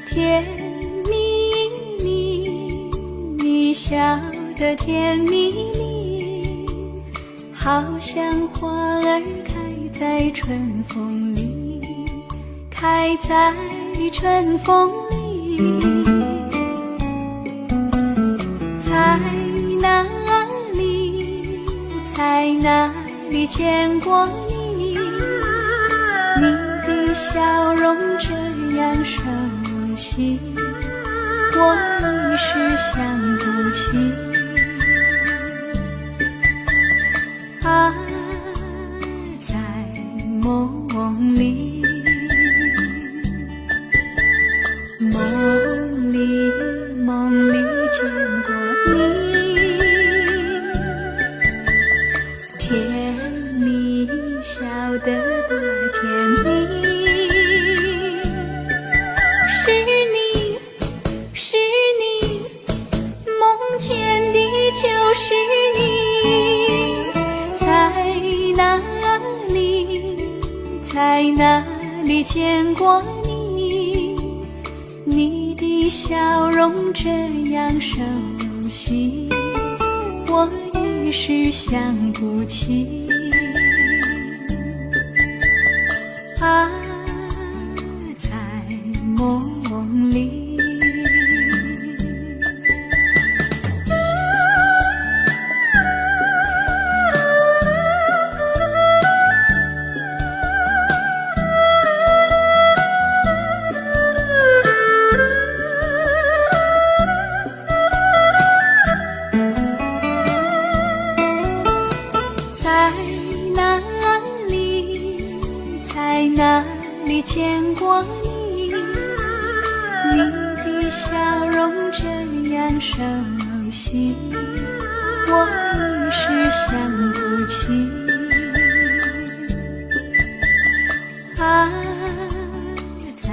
甜蜜蜜，你笑得甜蜜蜜，好像花儿开在春风里，开在春风里。在哪里，在哪里见过你？你的笑容这样熟悉，我一时想不起。啊，在梦里，梦里，梦里见过你，甜蜜笑得多甜蜜。就是你，在哪里，在哪里见过你？你的笑容这样熟悉，我一时想不起。啊，在梦里。在哪里见过你？你的笑容这样熟悉，我一时想不起。啊，在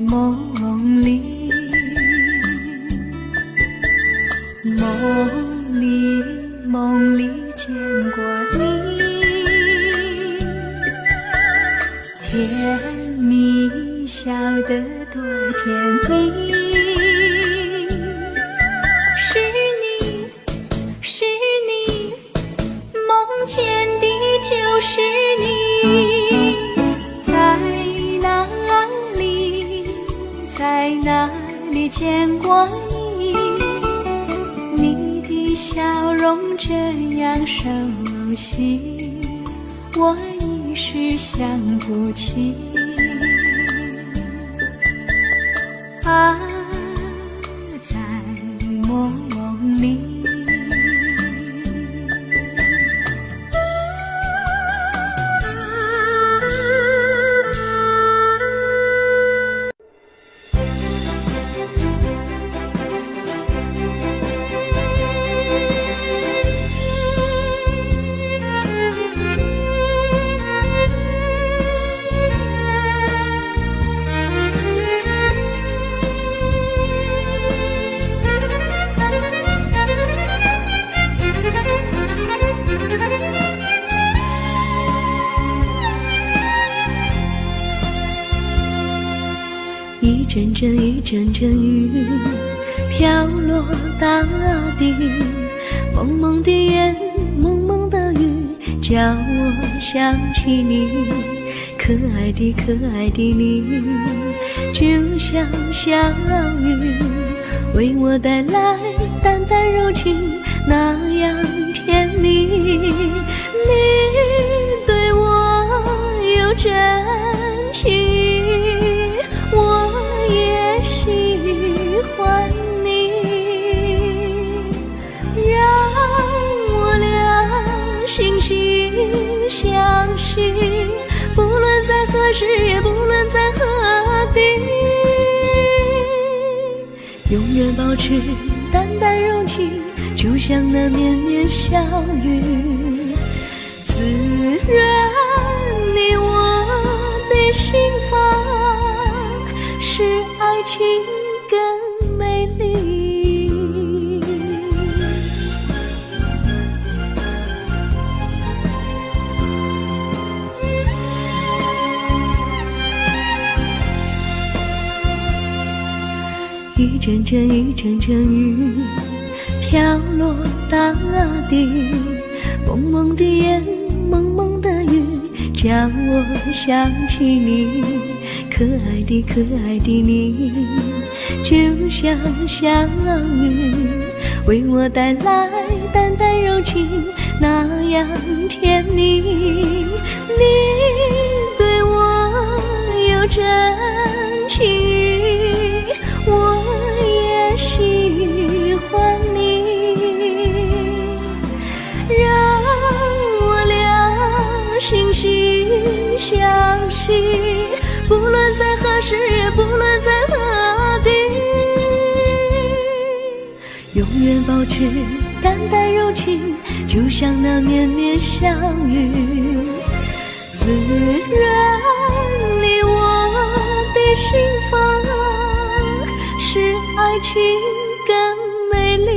梦里，梦里，梦里见过你。甜蜜笑得多甜蜜，是你，是你，梦见的就是你。在哪里，在哪里见过你？你的笑容这样熟悉，我一时想不起。啊，在梦里。一阵阵一阵阵雨飘落大地，蒙蒙的眼，蒙蒙的雨，叫我想起你，可爱的可爱的你，就像小雨，为我带来淡淡柔情，那样甜蜜。你对我有真情，我也喜欢你，让我俩惺惺相惜，不论在何时，也不论在何地，永远保持淡淡柔情，就像那绵绵小雨，滋润你我的心房，使爱情更美丽。阵阵雨，阵阵雨，飘落大地。蒙蒙的烟，蒙蒙的雨，叫我想起你。可爱的可爱的你，就像小雨，为我带来淡淡柔情，那样甜蜜。你对我有真情意，我也喜欢你，让我俩惺惺相惜，不论在何时，不论在何地，永远保持淡淡柔情，就像那绵绵小雨，滋润你我的心房，使爱情更美丽。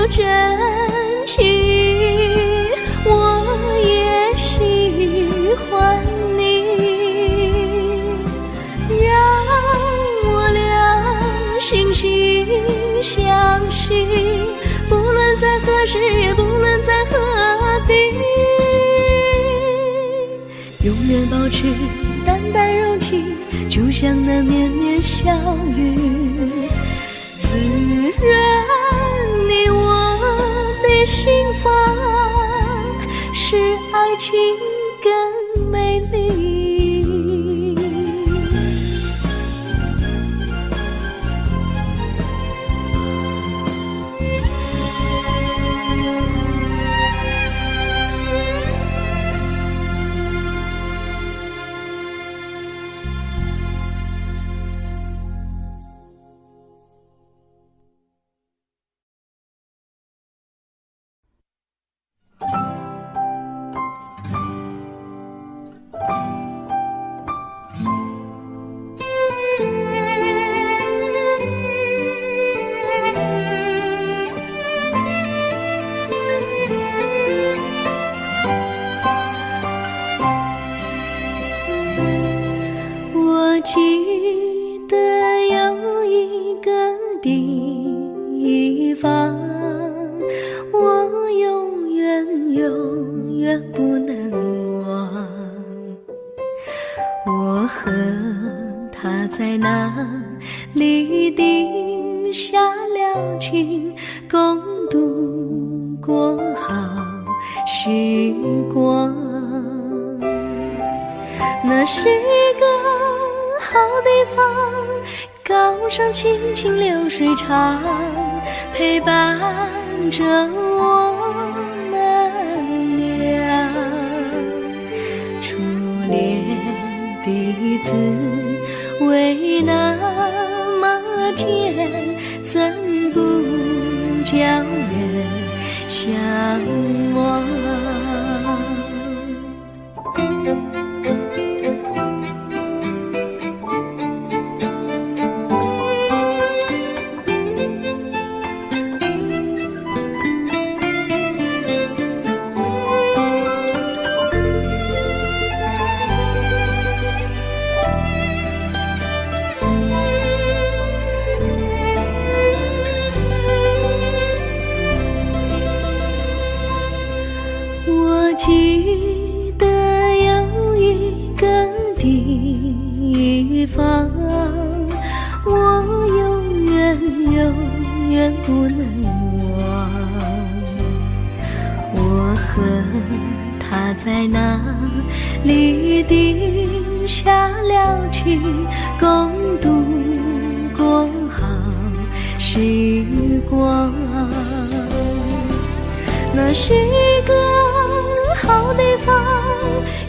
真情，我也喜欢你，让我俩惺惺相惜，不论在何时，不论在何地，永远保持淡淡柔情，就像那绵绵小雨，滋润你我的心房，使爱情更美丽。记得有一个地方，我永远不能忘。我和他在那里定下了情，共度过好时光。那是一个好地方，高山青青流水长，陪伴着我们俩。初恋的滋味那么甜，怎不叫人向往？记得有一个地方，我永远不能忘。我和他在那里定下了情，共度过好时光。那是一个好地方，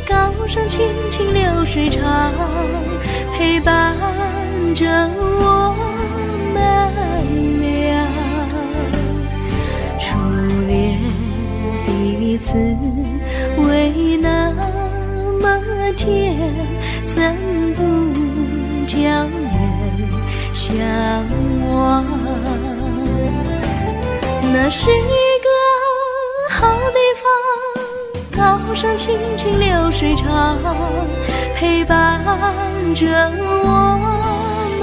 高山青青流水长，陪伴着我们俩。彼此为那么甜，怎不叫人向往？那是一个好地方，高山清清流水长，陪伴着我们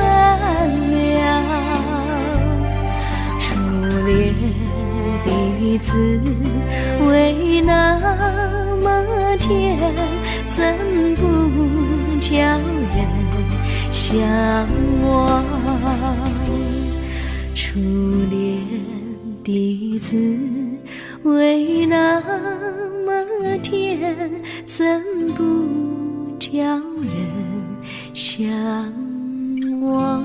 俩。初恋的滋味那么甜，怎不叫人向往？初恋的滋味那么甜，怎不叫人向往？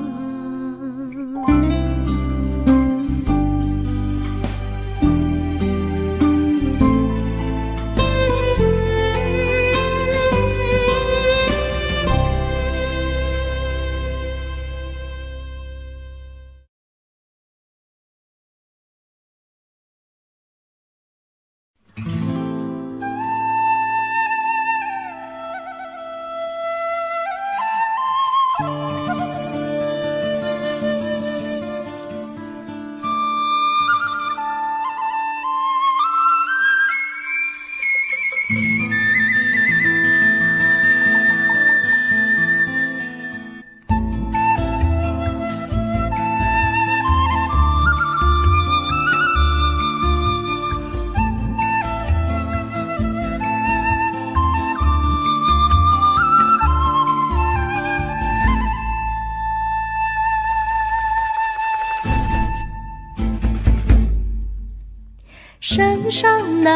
山上哪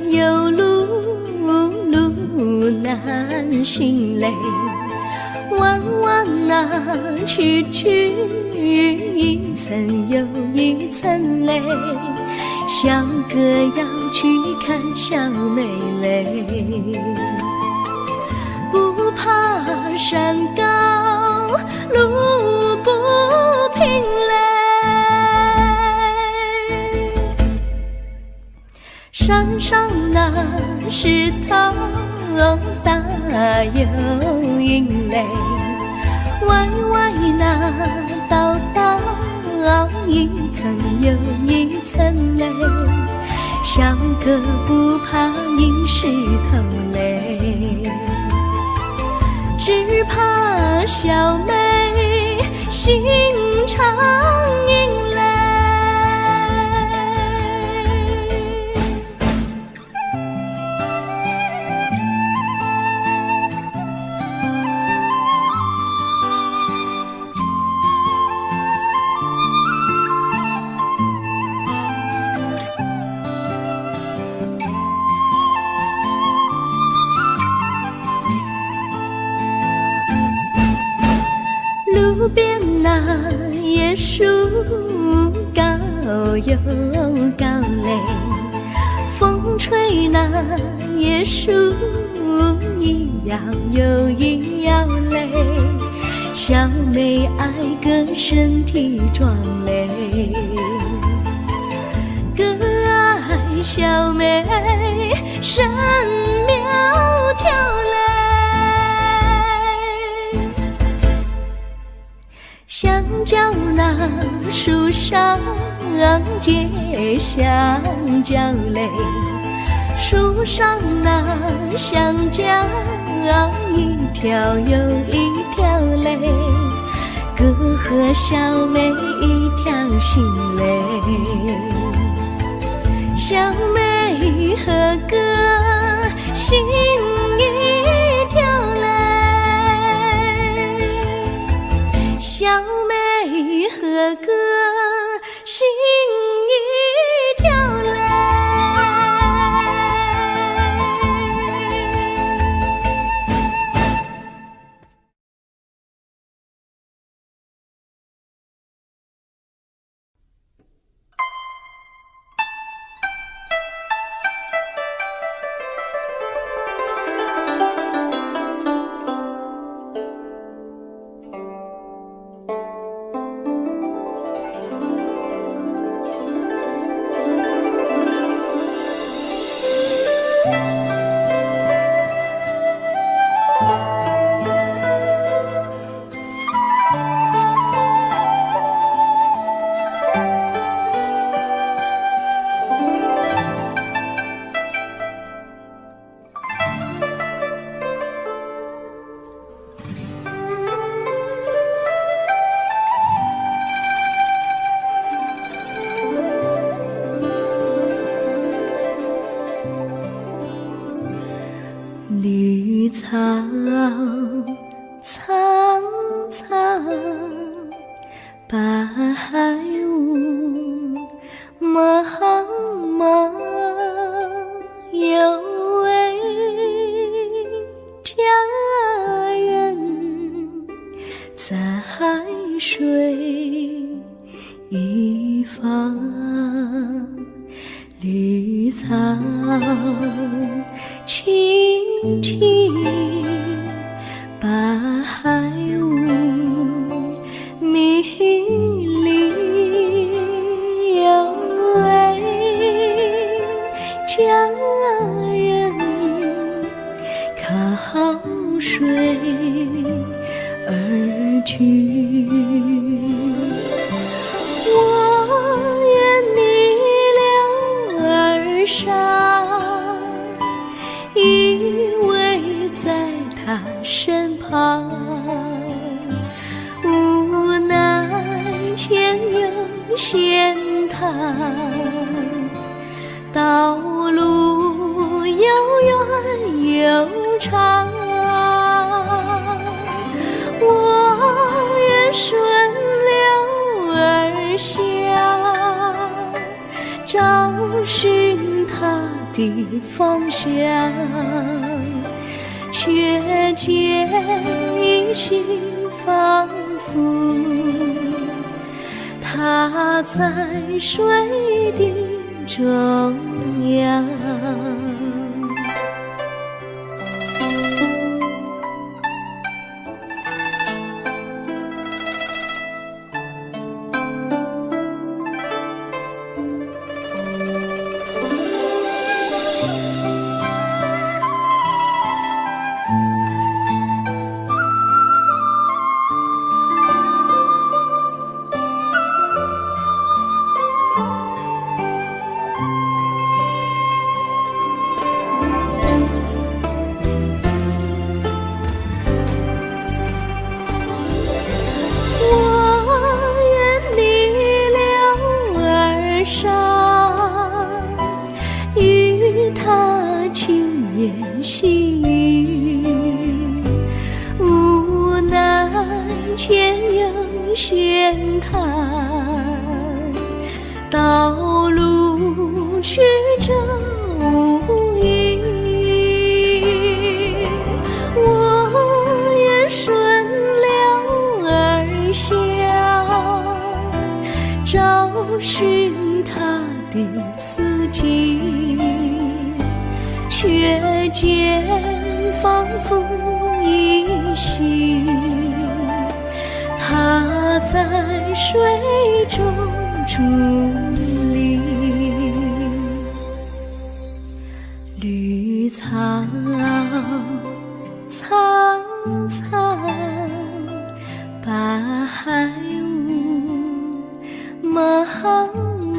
有路，路难行嘞，弯弯哪曲曲，一层又一层嘞，小哥要去看小妹嘞，不怕山高路不平嘞，山上那石头大又硬嘞，歪歪那道道一层又一层嘞，小哥不怕硬石头嘞，只怕小妹心肠硬嘞。路边那椰树高又高嘞，风吹那椰树一摇又一摇嘞，小妹爱个身体壮嘞，哥爱小妹身苗条嘞，香蕉那树上结香蕉嘞，树上那香蕉一条又一条嘞，哥和小妹一条心嘞，小妹和哥心一条嘞，小妹和哥心一条嘞。绿草苍苍，白雾茫茫，有位佳人在水一方，绿草青青，白雾迷离，有位佳人靠水而居。我愿你了而上，依偎在他身旁，无奈前有险滩，道路又远又长，我愿顺流而下，找寻他的方向，却见一心仿佛他在水的中央。细雨，无奈前有险滩，道路曲折无依，我愿顺流而下，找寻他的足迹，却见仿佛依稀，他在水中伫立。绿草苍苍，白雾茫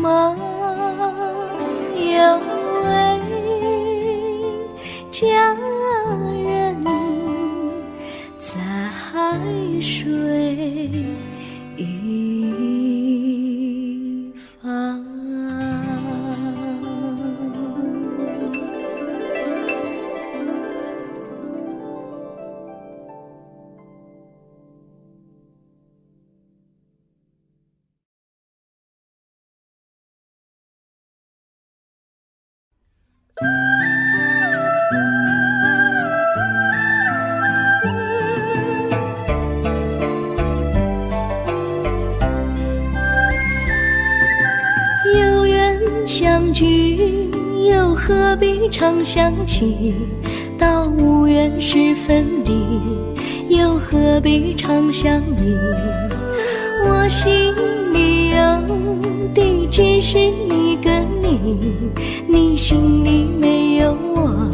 茫，有位佳人在水一方。相聚又何必常想起，到无缘时分离，又何必常想你。我心里有的只是一个你，你心里没有我，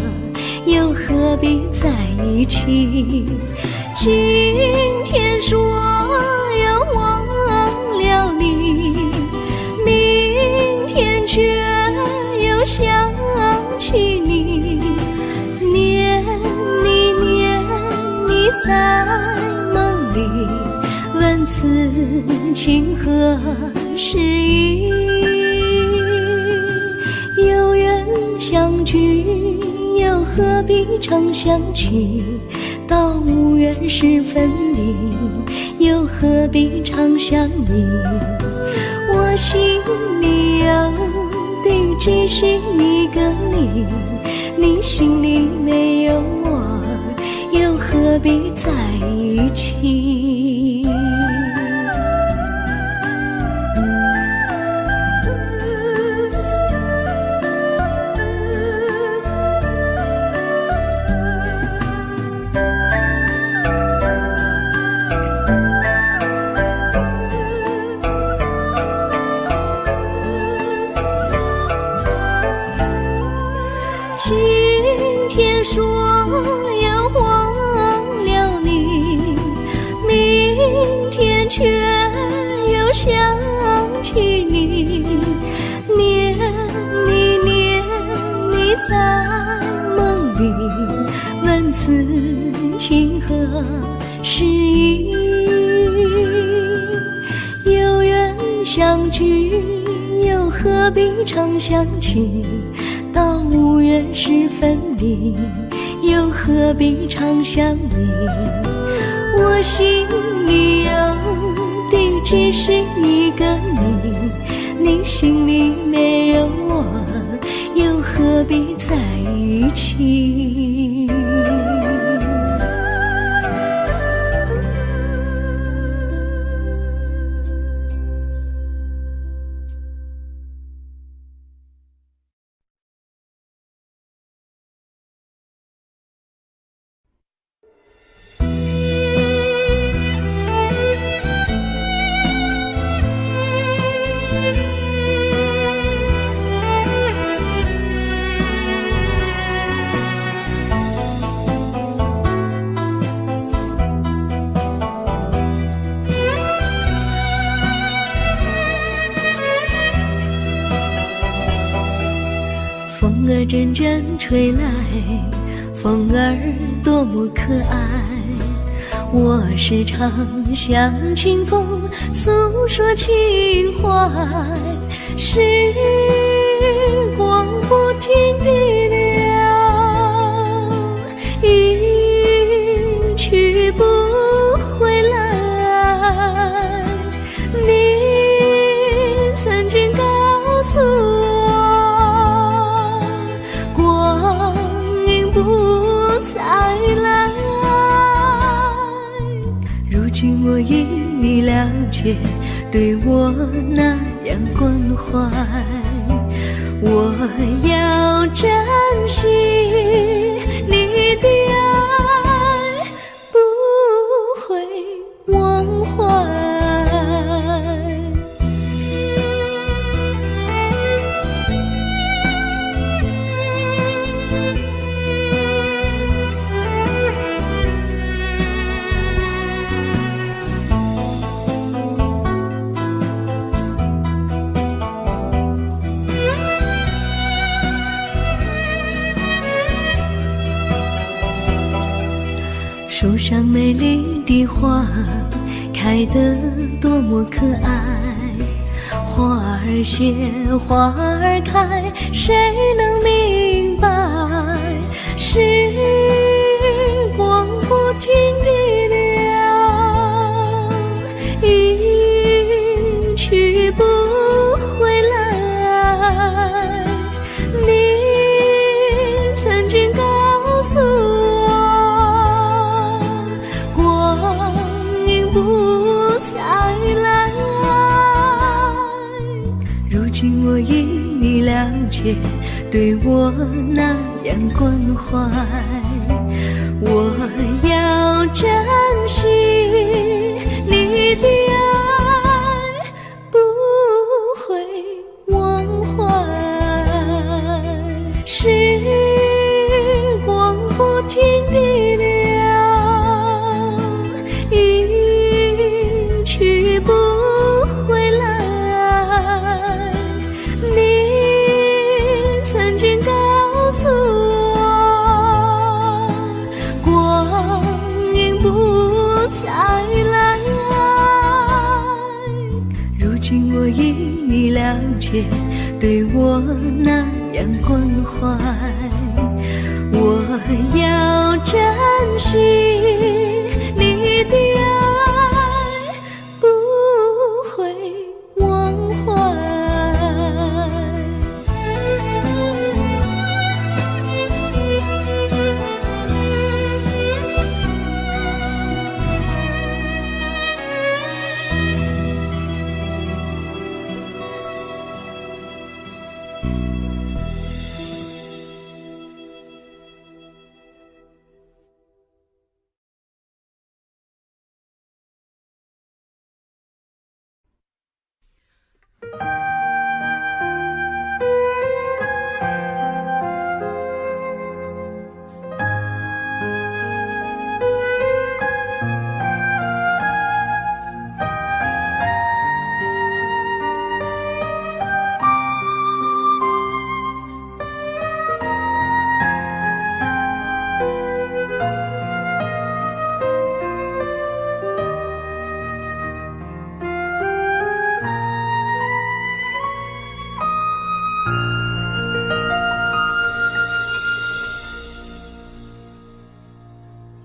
又何必在一起。今天说要忘了你，明天却又想起你，念你在梦里，问此情何时已。有缘相聚又何必常想起？到无缘时分离，又何必常想你？我心里有的只是一个你，你心里没有我，又何必在一起？今天说要忘了你，明天却又想起你，念你在梦里，问此情何时已？有缘相聚，又何必常想起？到无缘时分离，又何必常想你？我心里有的只是一个你，你心里没有我，又何必在一起？风儿阵阵吹来，风儿多么可爱。我时常向清风诉说情怀，时光不停地流，一去不回来。你曾经告诉我，光阴不再来。如今我已了解，对我那样关怀，我要珍惜你的爱，不会忘怀。树上美丽的花开得多么可爱，花儿谢，花儿开，谁能明白？时光不停地流，一去不回来。你曾经告诉我，不再来。如今我已了解，对我那样关怀，我要珍惜你的爱，不会忘怀。时光不停地流，去不回来。你曾经告诉我，光阴不再来。如今我已了解，对我那样关怀，要珍惜你的爱，不会忘怀。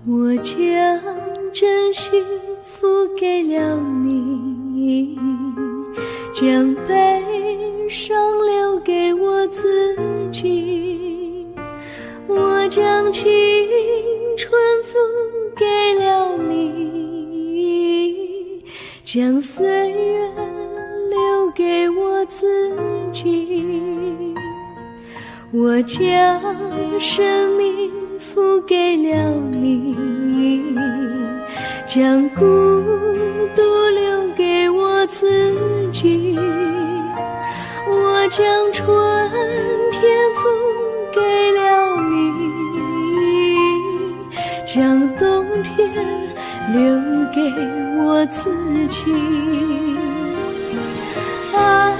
我将真心付给了你，将悲伤留给我自己。我将青春付给了你，将岁月留给我自己。我将生命付给了你，将孤独留给我自己。我将春天付给了你，将冬天留给我自己。爱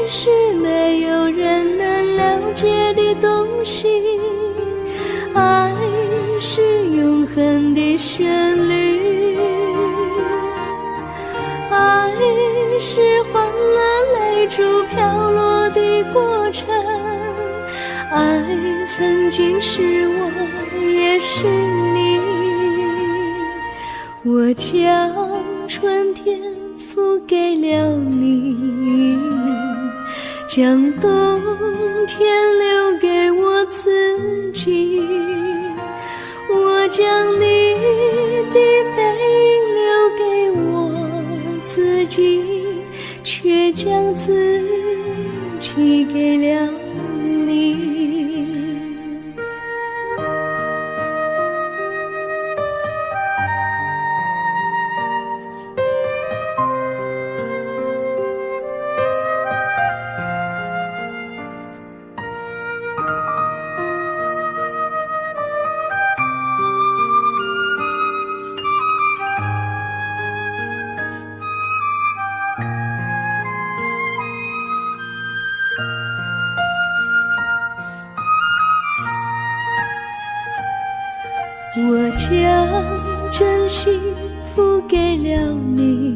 是没有人能了解的东西，爱是永恒的旋律，爱是换了泪珠飘落的过程，爱曾经是我也是你。我将春天付给了你，将冬天留给我自己。我将你的背影留给我自己，却将自己给了你。我将真心付给了你，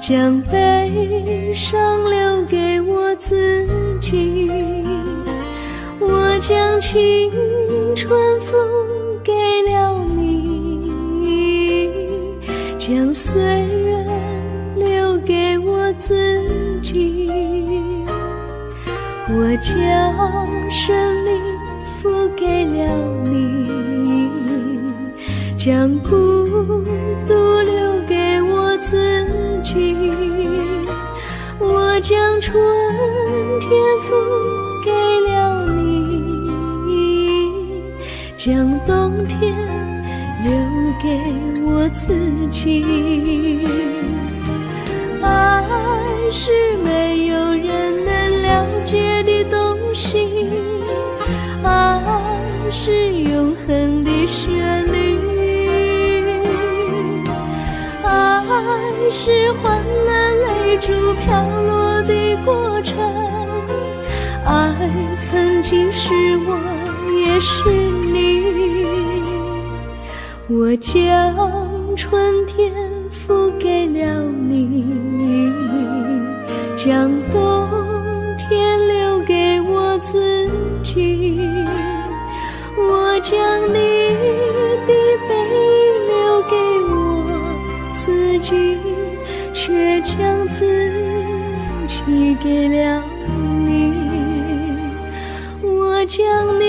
将悲伤留给我自己。我将青春付给了你，将岁月留给我自己。我将生命付给了你，将孤独留给我自己。我将春天付给了你，将冬天留给我自己。爱是没有人能了解的东西，爱是永恒的旋律，爱是换了泪珠飘落的过程，爱曾经是我也是你。我将春天付给了你，将冬天留给我自己。将你的背影留给我自己，却将自己给了你。我将你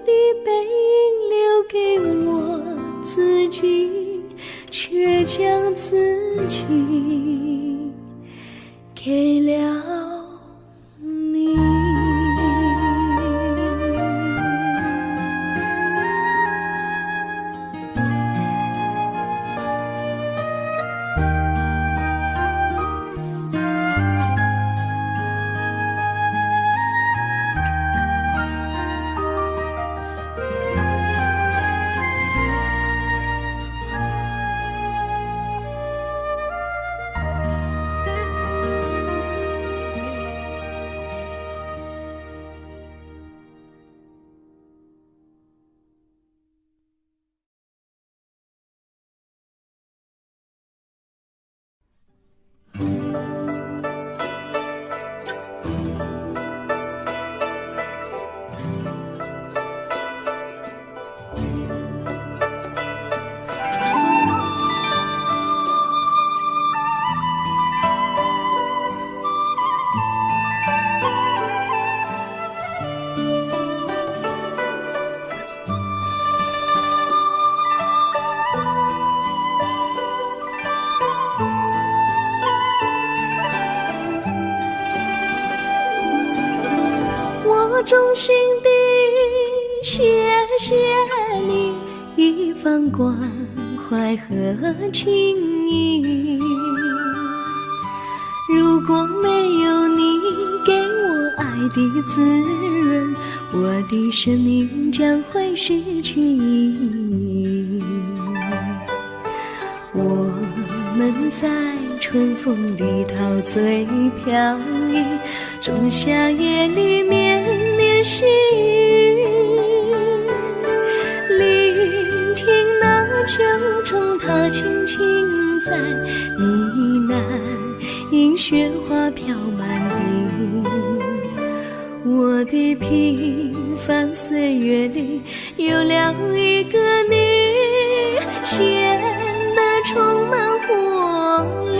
的背影留给我自己，却将自己给了你。我衷心地谢谢你一番关怀和情谊，如果没有你给我爱的滋润，我的生命将会失去意义。我们在春风里陶醉飘逸，仲夏夜里绵绵细雨，聆听那秋虫它轻轻在呢喃，迎雪花飘满地。我的平凡岁月里有了一个你，显得充满活力。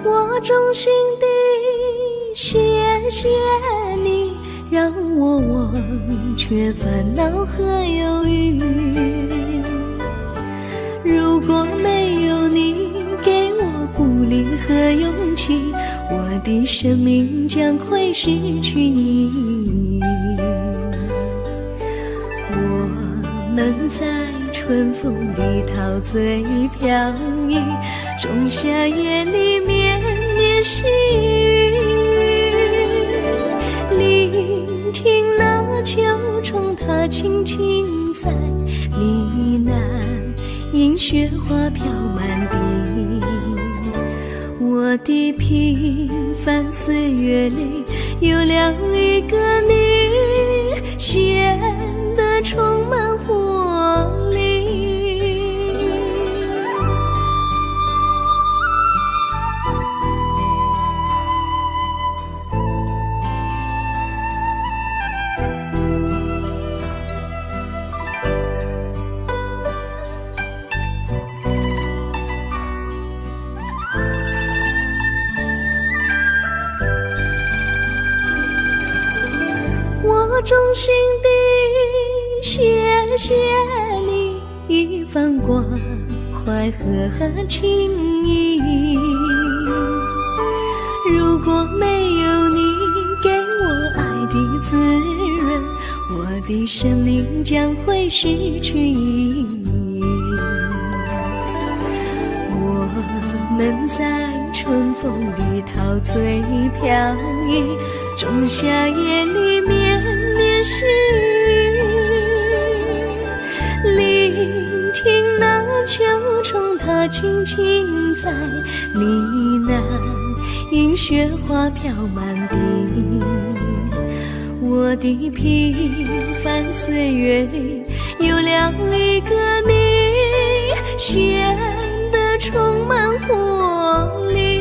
我衷心地谢谢你，让我忘却烦恼和忧郁。如果没有你给我鼓励和勇气，我的生命将会失去意义。我们在春风里陶醉飘逸，仲夏夜里绵绵细雨，聆听那秋虫它轻轻在呢喃，迎雪花飘满地。我的平凡岁月里有了一个你，显得充满活力。我衷心地谢谢你一番关怀和情谊，如果没有你给我爱的滋润，我的生命将会失去意义。我们在春风里陶醉飘逸，仲夏夜里绵绵细雨，聆听那秋虫它轻轻在呢喃，银雪花飘满地。我的平凡岁月里有了一个你，显得充满活力。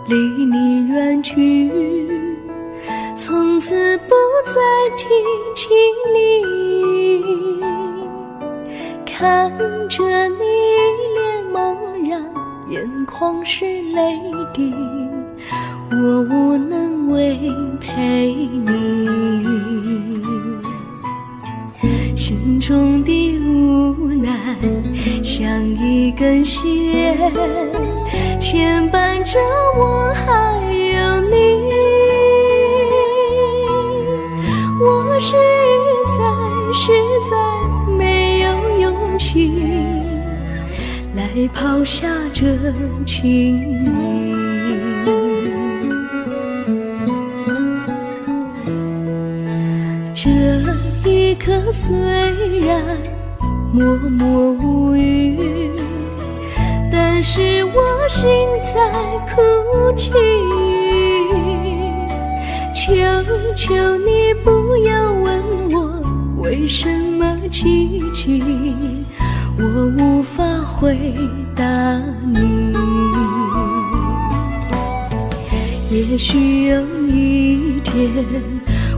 离你远去，从此不再提起你。看着你一脸茫然，眼眶是泪滴，我无能为陪你。心中的无奈像一根线，牵绊着我还有你。我实在没有勇气来抛下这情谊。这一刻虽然默默无语，但是我心在哭泣。求求你不要问我为什么寂静，我无法回答你。也许有一天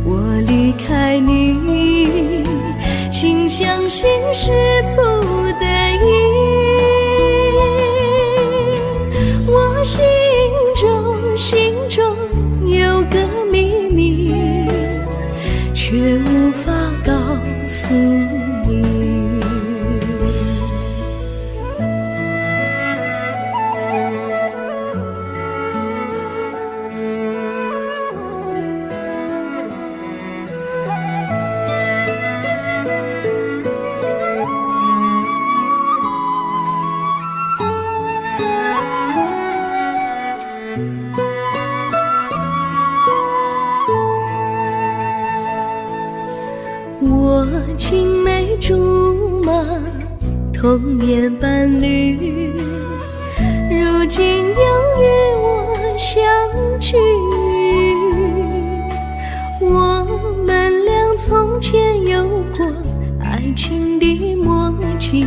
我离开你，心相信是不得已。我心中有个秘密，却无法告诉你。我青梅竹马，童年伴侣，如今又与我相聚。我们俩从前有过爱情的默契，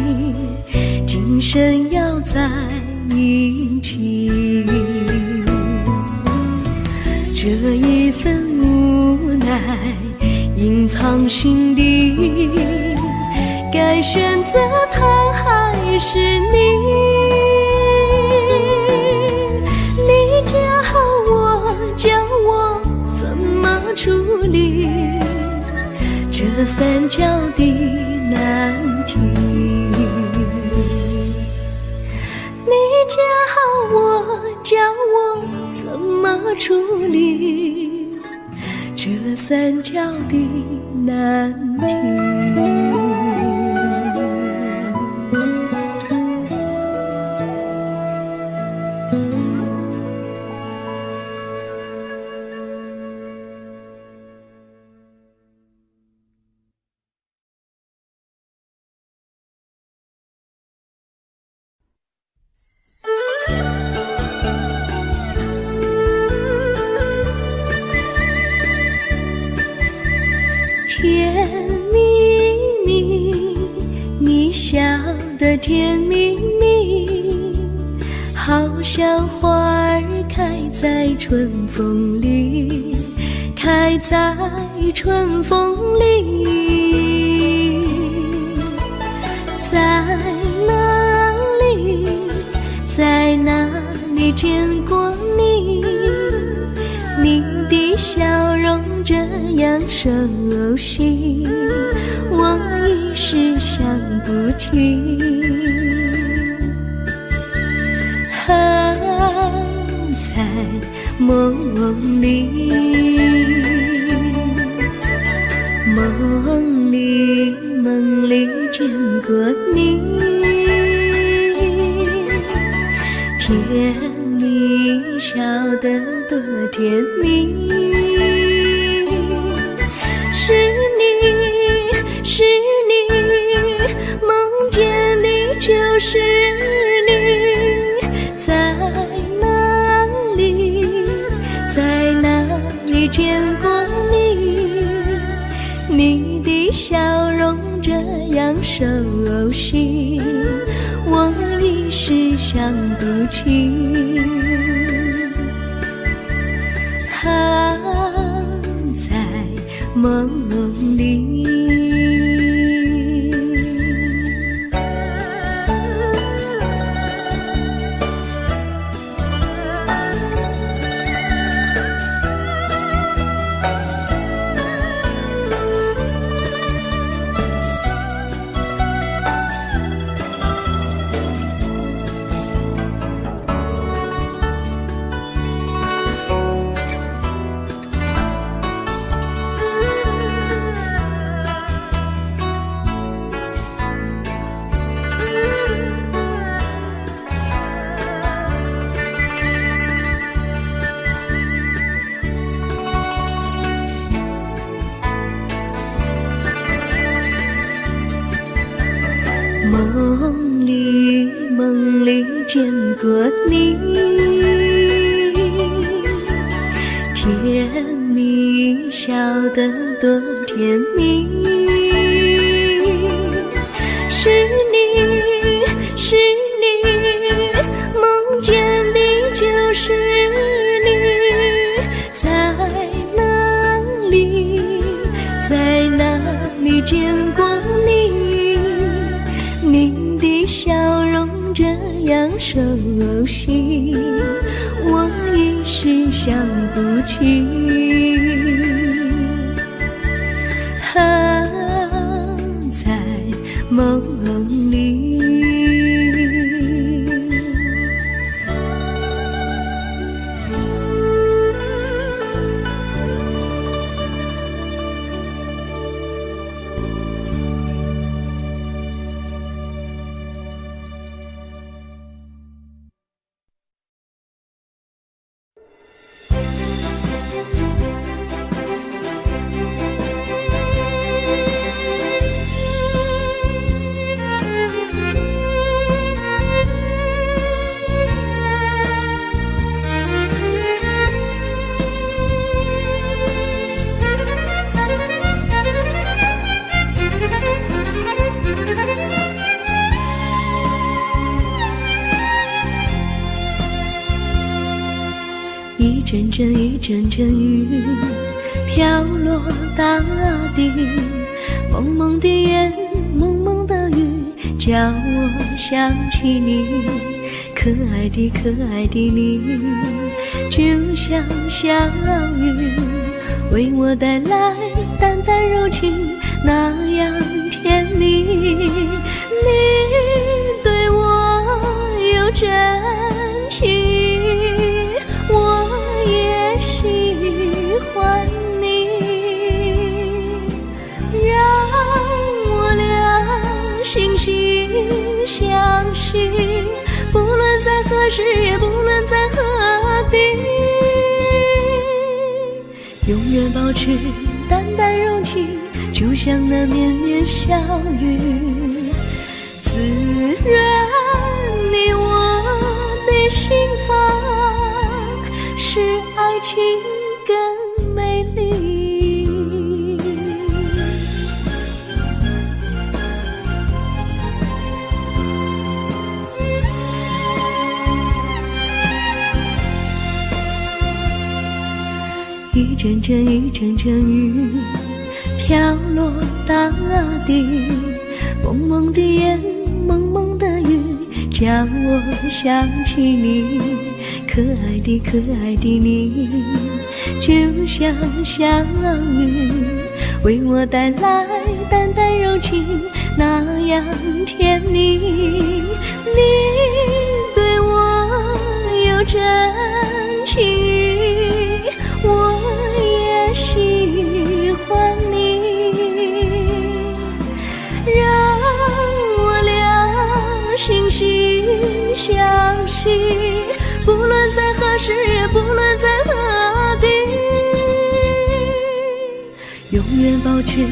今生要在一起。这一份无奈隐藏心底，该选择他还是你？你教我怎么处理这三角的难题？你教我怎么处理这三角的难题？的甜蜜蜜，好像花儿开在春风里，开在春风里。在哪里，在哪里见过你？你的笑容这样熟悉，我一时想不起。在梦里，梦里见过你，甜蜜笑得多甜蜜。是你，是你，梦见你就是你。在哪里，在哪里见过你？你的笑容这样熟悉，我一时想不起。在梦里。梦里见过你，甜蜜笑得多甜蜜。是你，是你，梦见的就是你。在哪里，在哪里见过你？你的笑容这样熟悉，我一时想不起。在梦里。一阵阵一阵阵雨飘落大地，蒙蒙的烟，蒙蒙的雨，叫我想起你。可爱的可爱的你，就像小雨，为我带来淡淡柔情，那样甜蜜。你对我有真情，我也喜欢你，让我俩惺惺相惜，不论在何时，也不论在何地，永远保持淡淡柔情，就像那绵绵小雨，滋润你我的心房，使爱情更美丽。阵雨，阵阵雨，飘落大地。蒙蒙的烟，蒙蒙的雨，叫我想起你。可爱的可爱的你，就像小雨，为我带来淡淡柔情，那样甜蜜。你对我有真情意，我也喜欢你，让我俩惺惺相惜，不论在何时，不论在何地，永远保持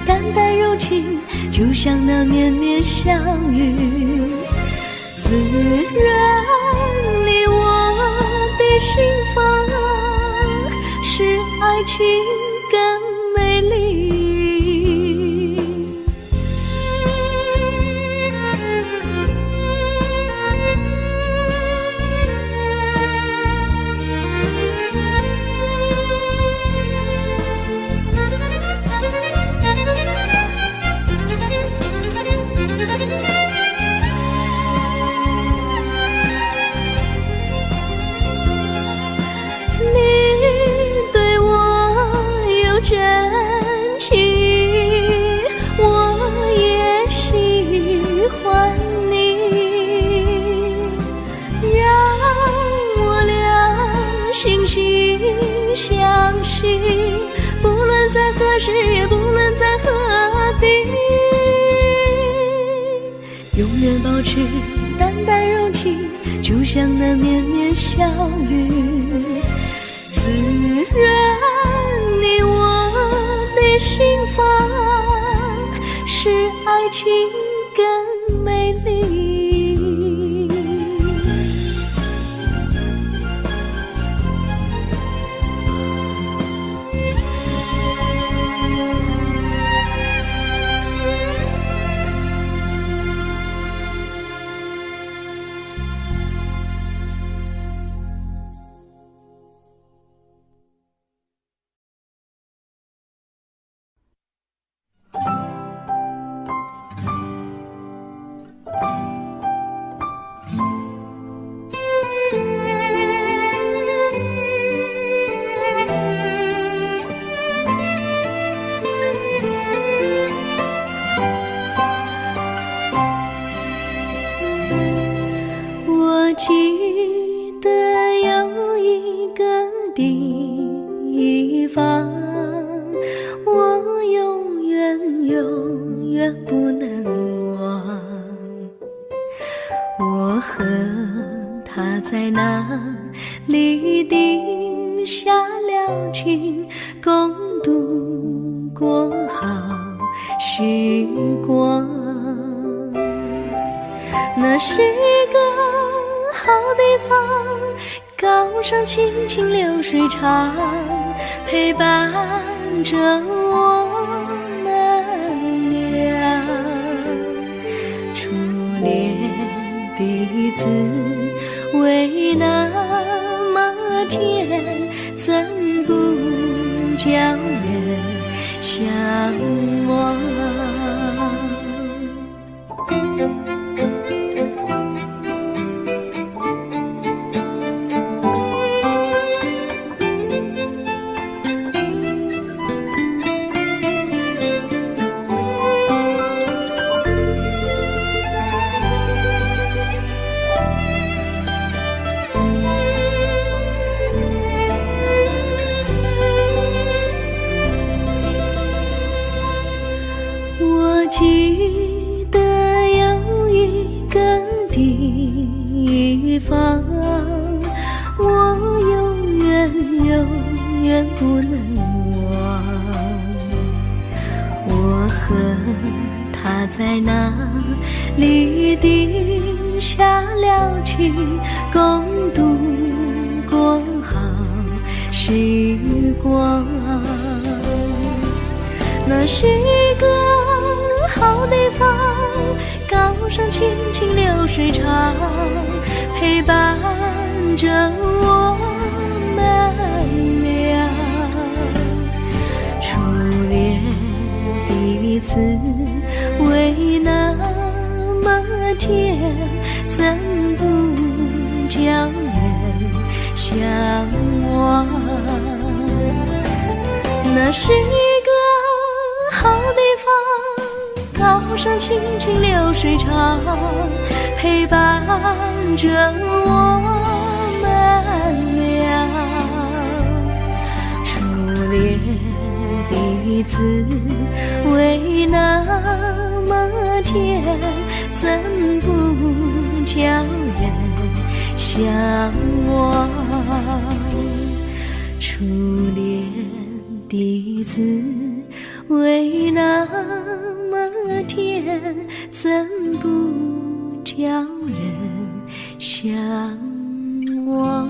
淡淡柔情，就像那绵绵小雨，滋润你我的心房，使爱情更美丽。真情，我也喜欢你，让我俩惺惺相惜，不论在何时，也不论在何地，永远保持淡淡柔情，就像那绵绵小雨，滋润你我的心房，使爱情更美丽。记得有一个地方，我永远不能忘。我和他在那里定下了情，共度过好时光。那是一个好地方，高山青青流水长，陪伴着我们俩。初恋的滋味那么甜，怎不叫人向往？记得有一个地方，我永远不能忘。我和他在那里定下了情，共度过好时光。那是一个好地方，高山青青流水长，陪伴着我们俩。子味那么甜，怎不叫人向往？那是一个好地方，高山清清流水长，陪伴着我们俩。初恋的滋味那么甜，怎不叫人向往？初恋的滋味那么甜，怎不叫人向往？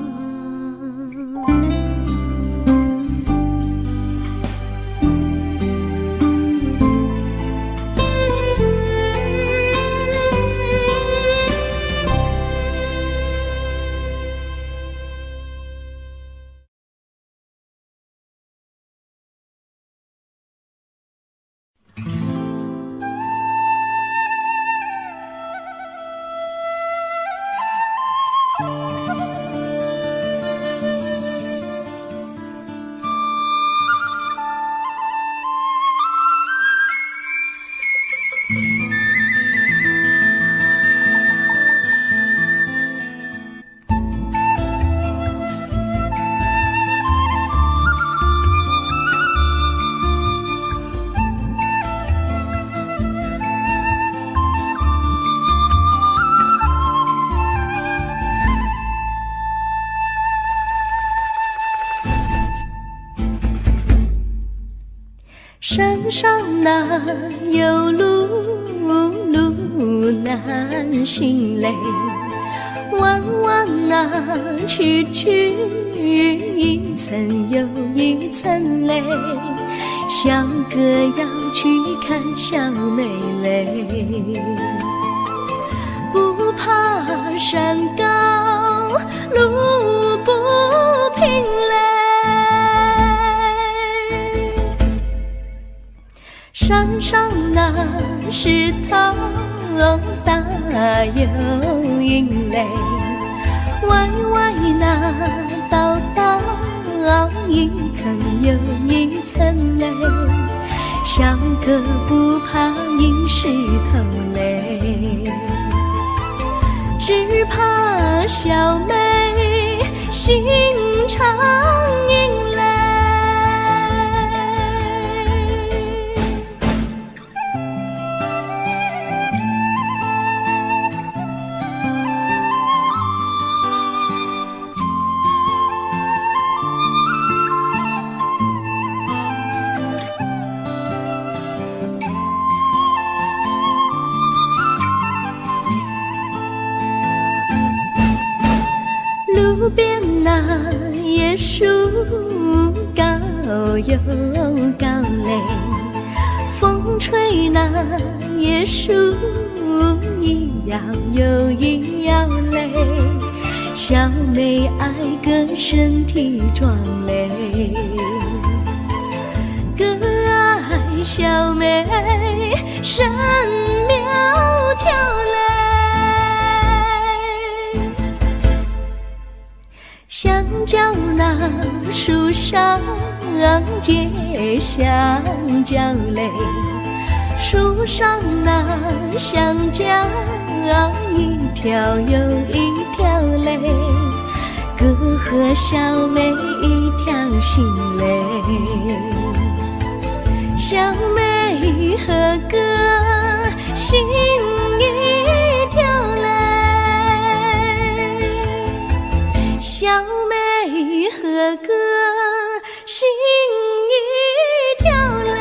山上哪有路，路难行嘞，弯弯啊曲曲，一层又一层嘞，小哥要去看小妹嘞，不怕山高路不平嘞，山上那石头大又硬嘞，歪歪那道道一层又一层嘞，小哥不怕硬石头嘞，只怕小妹心肠硬嘞。路边那椰树高又高嘞，风吹那椰树一摇又一摇嘞，小妹爱个身体壮嘞，哥爱小妹身苗条嘞，香蕉那树上结香蕉嘞，树上那香蕉一条又一条嘞，哥和小妹一条心嘞，小妹和哥心一条嘞，小妹和哥心一条嘞。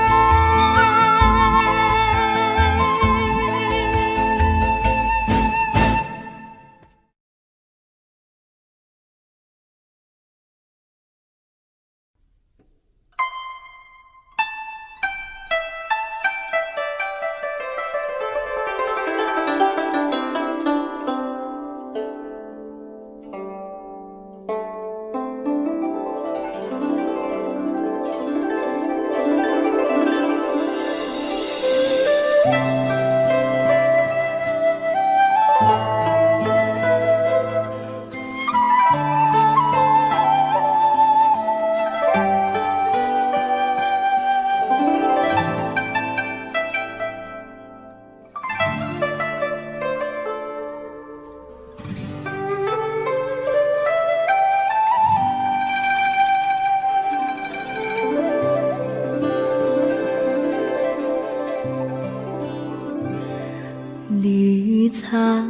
苍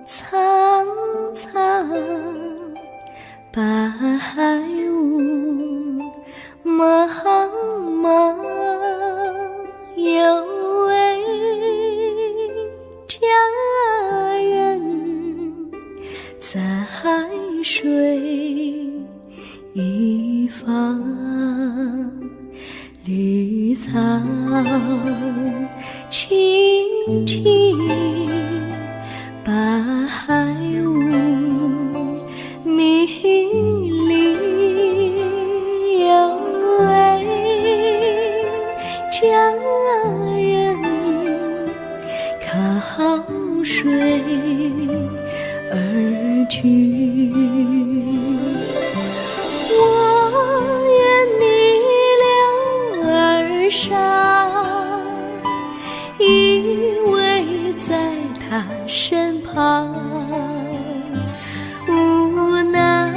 苍苍，白雾茫茫，有位佳人在水一方，绿草青青，白雾迷离，有位佳人靠水而居。我愿你了儿伤，依偎在他身旁，无奈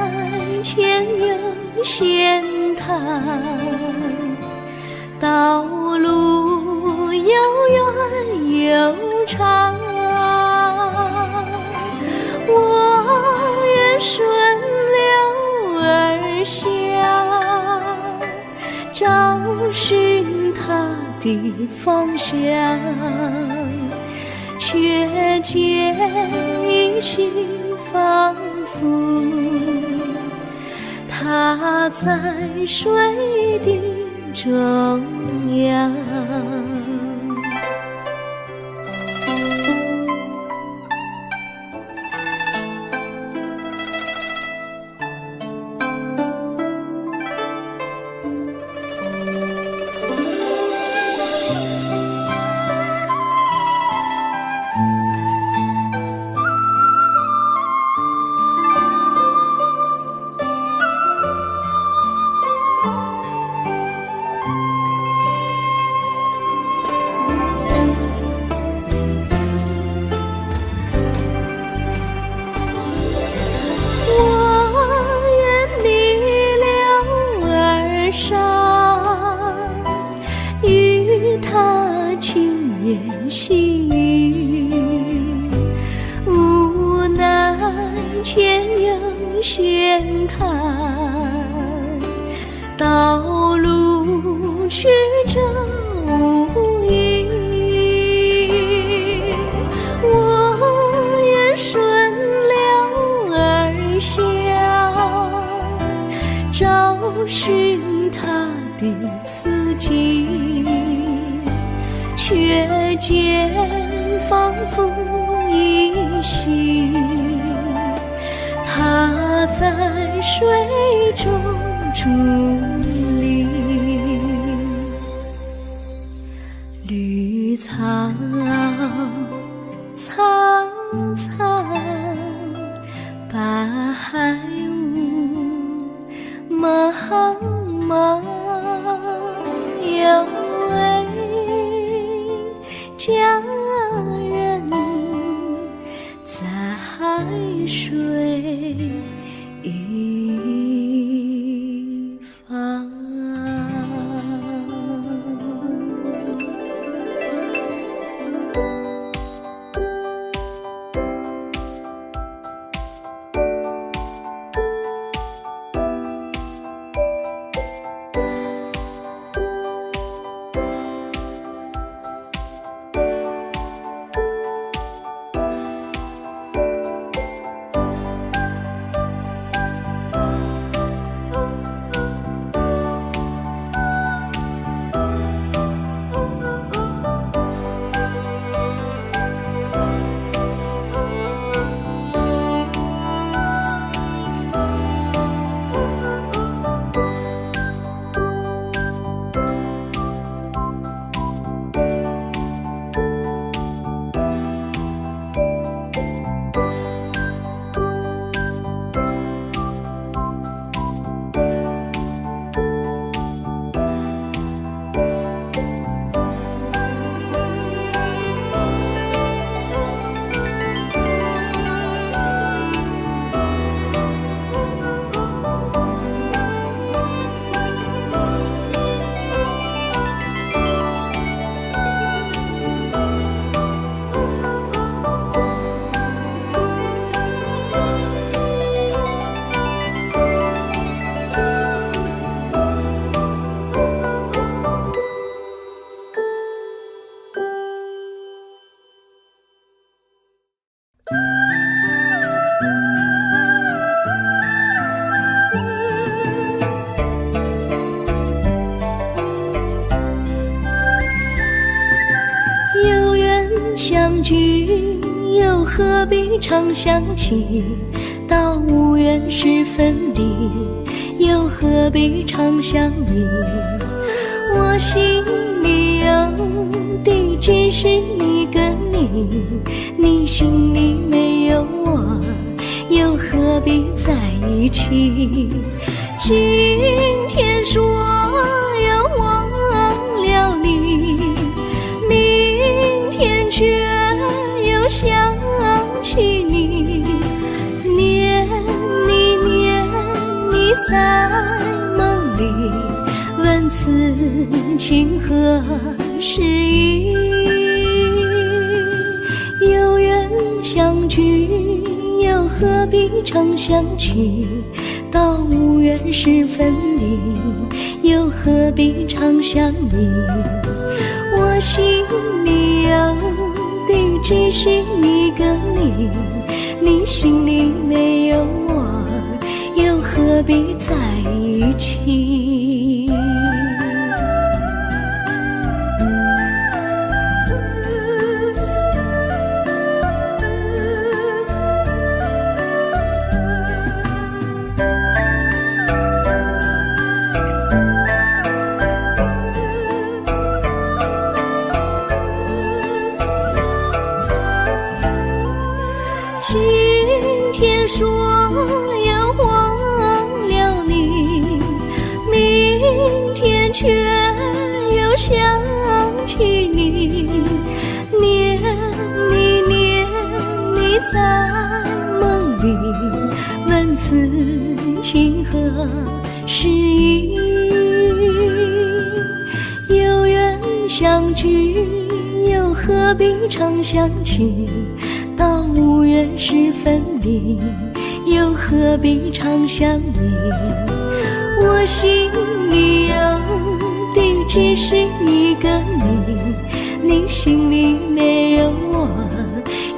前有险滩，道路又远又长，我愿顺流而下，找寻他的方向，却见依稀仿佛他在水的中央。与他轻言细语，无奈前有险滩，道路曲折无依，我愿顺流而下，找寻他的足迹，却见仿佛依稀他在水中伫立。绿草苍苍，白雾茫茫，有位佳人在水一方。相聚，又何必常想起？到无缘时分离，又何必常想你？我心里有地只是一个你，你心里没有我，又何必在一起？今天说要忘了你，明天却又想起你，念你念你在梦里，问此情何时已？有缘相聚，又何必常想起？到无缘时分离，又何必常想你？我心里有地只是一个你，你心里没有我，又何必在一起？今天说要忘了你，明天却又想起你，念你念你在梦里，问此情何时已？有缘相聚，又何必常想起？到无缘时分离，又何必常想你？我心里有地只是一个你，你心里没有我，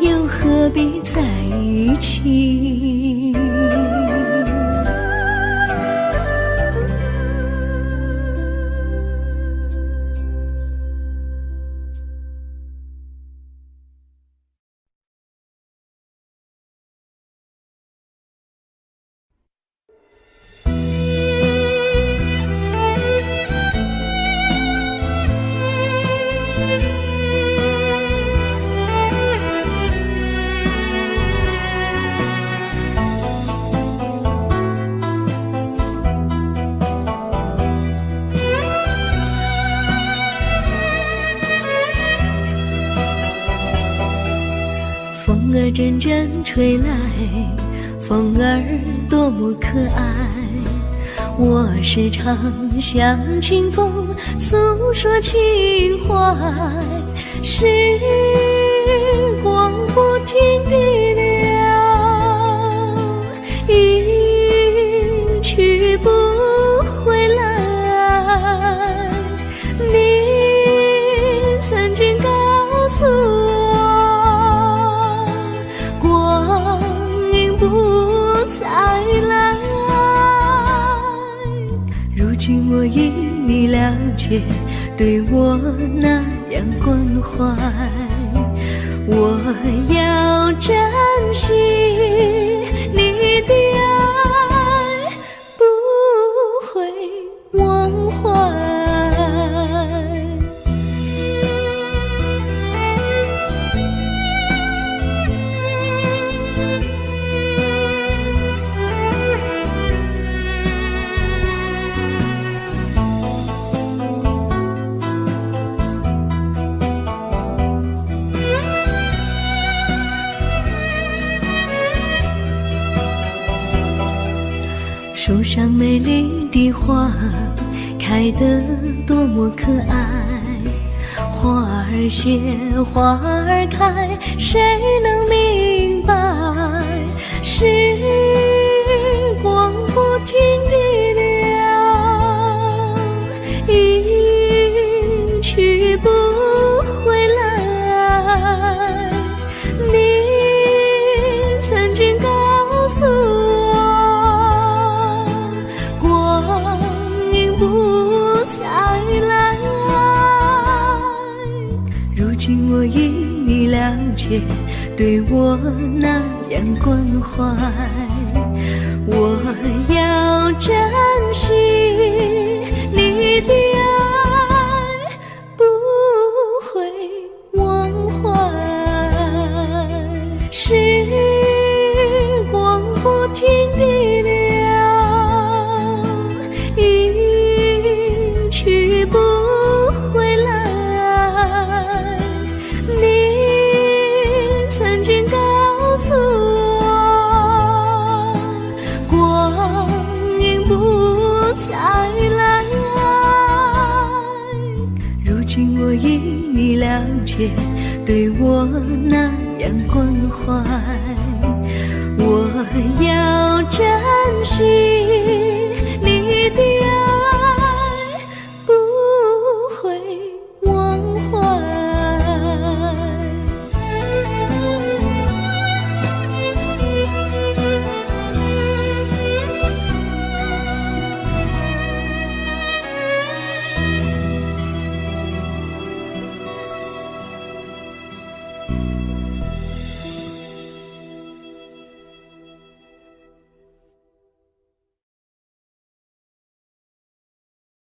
又何必在一起？风儿阵阵吹来，风儿多么可爱。我时常向清风诉说情怀，时光不停地流，一去不回来。你曾经告诉我，光阴不再来。如今我已了解，对我那样关怀，我要珍惜你的爱，不会忘怀。树上美丽的花开得多么可爱，花儿谢花儿开，谁能明白？时光不停地流，一去不回来。你曾经告诉我，光阴不再来。如今我已了了解，对我那样关怀。我要珍惜你的爱，不会忘怀。时光不停地流，一去不回来。你曾经告诉我，光阴不再来。如今我已了解，对我那样关怀。我要珍惜你的爱。